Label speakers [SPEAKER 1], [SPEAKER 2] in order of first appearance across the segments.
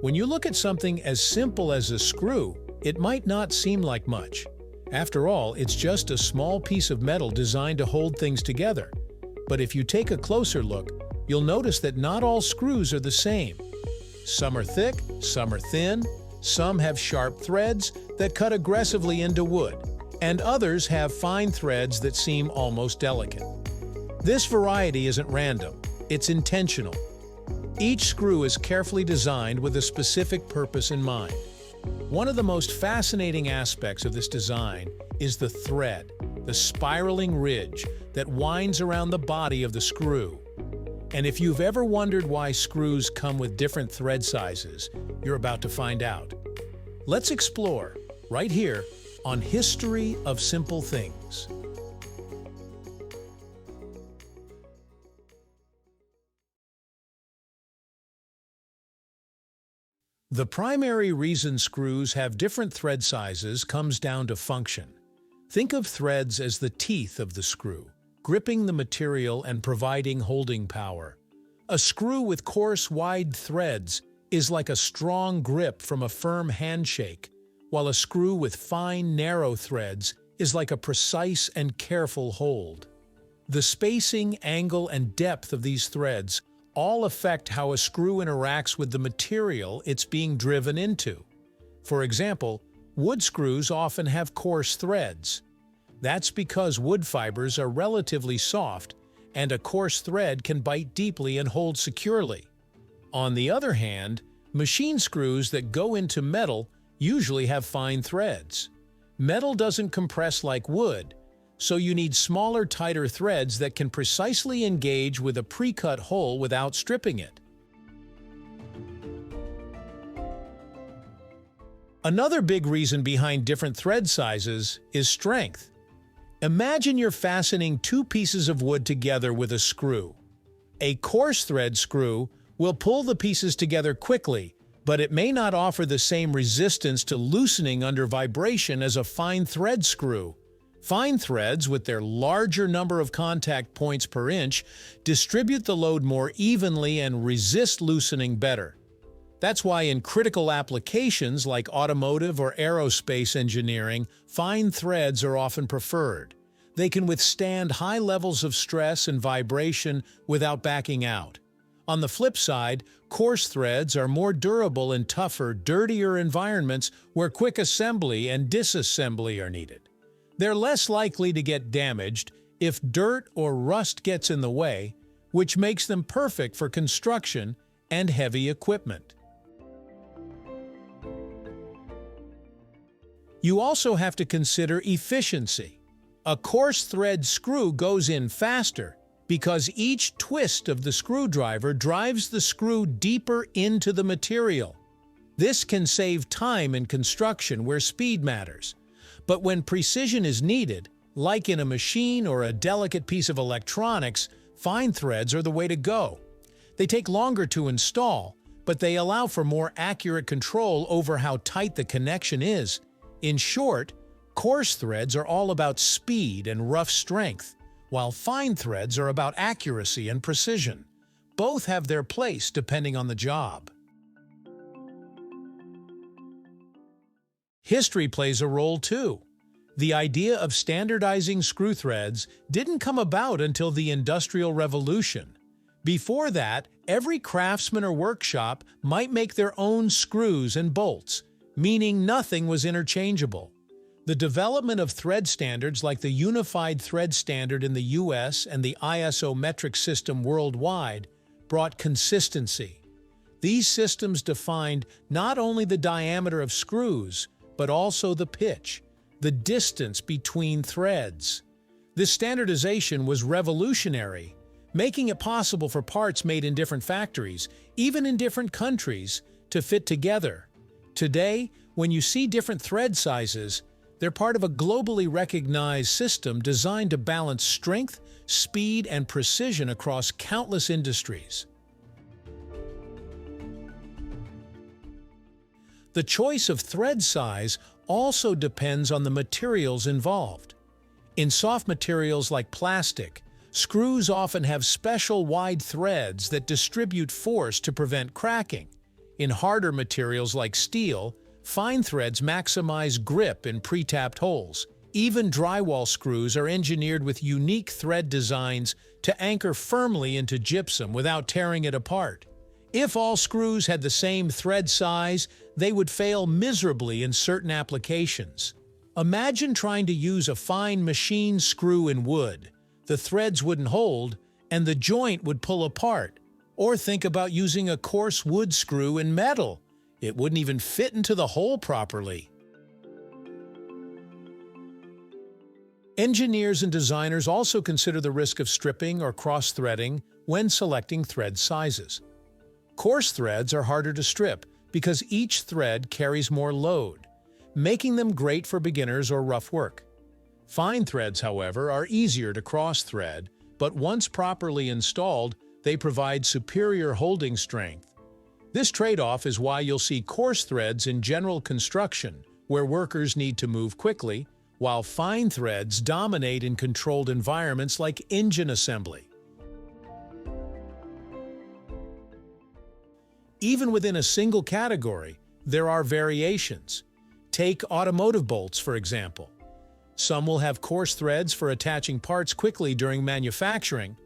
[SPEAKER 1] When you look at something as simple as a screw, it might not seem like much. After all, it's just a small piece of metal designed to hold things together. But if you take a closer look, you'll notice that not all screws are the same. Some are thick, some are thin, some have sharp threads that cut aggressively into wood, and others have fine threads that seem almost delicate. This variety isn't random, it's intentional. Each screw is carefully designed with a specific purpose in mind. One of the most fascinating aspects of this design is the thread, the spiraling ridge that winds around the body of the screw. And if you've ever wondered why screws come with different thread sizes, you're about to find out. Let's explore, right here, on History of Simple Things. The primary reason screws have different thread sizes comes down to function. Think of threads as the teeth of the screw, gripping the material and providing holding power. A screw with coarse, wide threads is like a strong grip from a firm handshake, while a screw with fine, narrow threads is like a precise and careful hold. The spacing, angle, and depth of these threads all affect how a screw interacts with the material it's being driven into. For example, wood screws often have coarse threads. That's because wood fibers are relatively soft, and a coarse thread can bite deeply and hold securely. On the other hand, machine screws that go into metal usually have fine threads. Metal doesn't compress like wood, so you need smaller, tighter threads that can precisely engage with a pre-cut hole without stripping it. Another big reason behind different thread sizes is strength. Imagine you're fastening two pieces of wood together with a screw. A coarse thread screw will pull the pieces together quickly, but it may not offer the same resistance to loosening under vibration as a fine thread screw. Fine threads, with their larger number of contact points per inch, distribute the load more evenly and resist loosening better. That's why in critical applications like automotive or aerospace engineering, fine threads are often preferred. They can withstand high levels of stress and vibration without backing out. On the flip side, coarse threads are more durable in tougher, dirtier environments where quick assembly and disassembly are needed. They're less likely to get damaged if dirt or rust gets in the way, which makes them perfect for construction and heavy equipment. You also have to consider efficiency. A coarse thread screw goes in faster because each twist of the screwdriver drives the screw deeper into the material. This can save time in construction where speed matters. But when precision is needed, like in a machine or a delicate piece of electronics, fine threads are the way to go. They take longer to install, but they allow for more accurate control over how tight the connection is. In short, coarse threads are all about speed and rough strength, while fine threads are about accuracy and precision. Both have their place depending on the job. History plays a role too. The idea of standardizing screw threads didn't come about until the Industrial Revolution. Before that, every craftsman or workshop might make their own screws and bolts, meaning nothing was interchangeable. The development of thread standards like the Unified Thread Standard in the US and the ISO metric system worldwide brought consistency. These systems defined not only the diameter of screws, but also the pitch, the distance between threads. This standardization was revolutionary, making it possible for parts made in different factories, even in different countries, to fit together. Today, when you see different thread sizes, they're part of a globally recognized system designed to balance strength, speed, and precision across countless industries. The choice of thread size also depends on the materials involved. In soft materials like plastic, screws often have special wide threads that distribute force to prevent cracking. In harder materials like steel, fine threads maximize grip in pre-tapped holes. Even drywall screws are engineered with unique thread designs to anchor firmly into gypsum without tearing it apart. If all screws had the same thread size, they would fail miserably in certain applications. Imagine trying to use a fine machine screw in wood. The threads wouldn't hold, and the joint would pull apart. Or think about using a coarse wood screw in metal. It wouldn't even fit into the hole properly. Engineers and designers also consider the risk of stripping or cross-threading when selecting thread sizes. Coarse threads are harder to strip because each thread carries more load, making them great for beginners or rough work. Fine threads, however, are easier to cross-thread, but once properly installed, they provide superior holding strength. This trade-off is why you'll see coarse threads in general construction, where workers need to move quickly, while fine threads dominate in controlled environments like engine assembly. Even within a single category, there are variations. Take automotive bolts, for example. Some will have coarse threads for attaching parts quickly during manufacturing,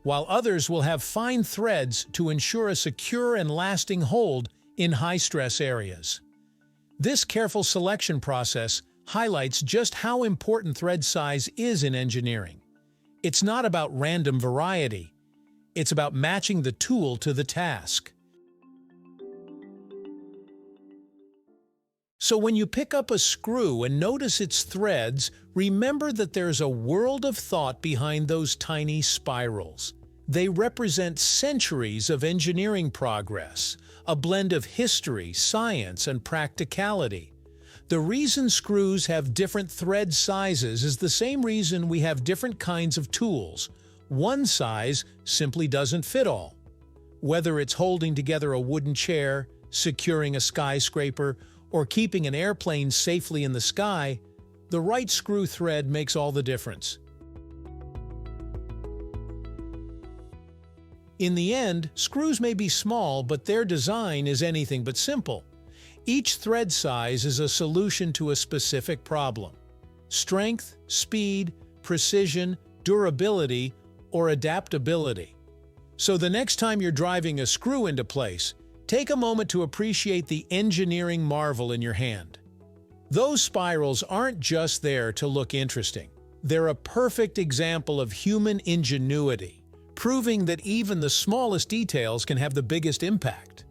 [SPEAKER 1] while others will have fine threads to ensure a secure and lasting hold in high-stress areas. This careful selection process highlights just how important thread size is in engineering. It's not about random variety. It's about matching the tool to the task. So when you pick up a screw and notice its threads, remember that there's a world of thought behind those tiny spirals. They represent centuries of engineering progress, a blend of history, science, and practicality. The reason screws have different thread sizes is the same reason we have different kinds of tools. One size simply doesn't fit all. Whether it's holding together a wooden chair, securing a skyscraper, or keeping an airplane safely in the sky, the right screw thread makes all the difference. In the end, screws may be small, but their design is anything but simple. Each thread size is a solution to a specific problem. Strength, speed, precision, durability, or adaptability. So the next time you're driving a screw into place, take a moment to appreciate the engineering marvel in your hand. Those spirals aren't just there to look interesting. They're a perfect example of human ingenuity, proving that even the smallest details can have the biggest impact.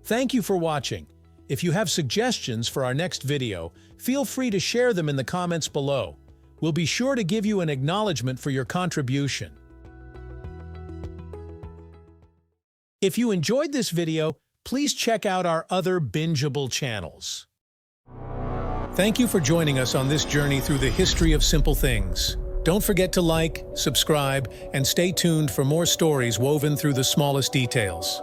[SPEAKER 1] Thank you for watching. If you have suggestions for our next video, feel free to share them in the comments below. We'll be sure to give you an acknowledgement for your contribution. If you enjoyed this video, please check out our other bingeable channels. Thank you for joining us on this journey through the history of simple things. Don't forget to like, subscribe, and stay tuned for more stories woven through the smallest details.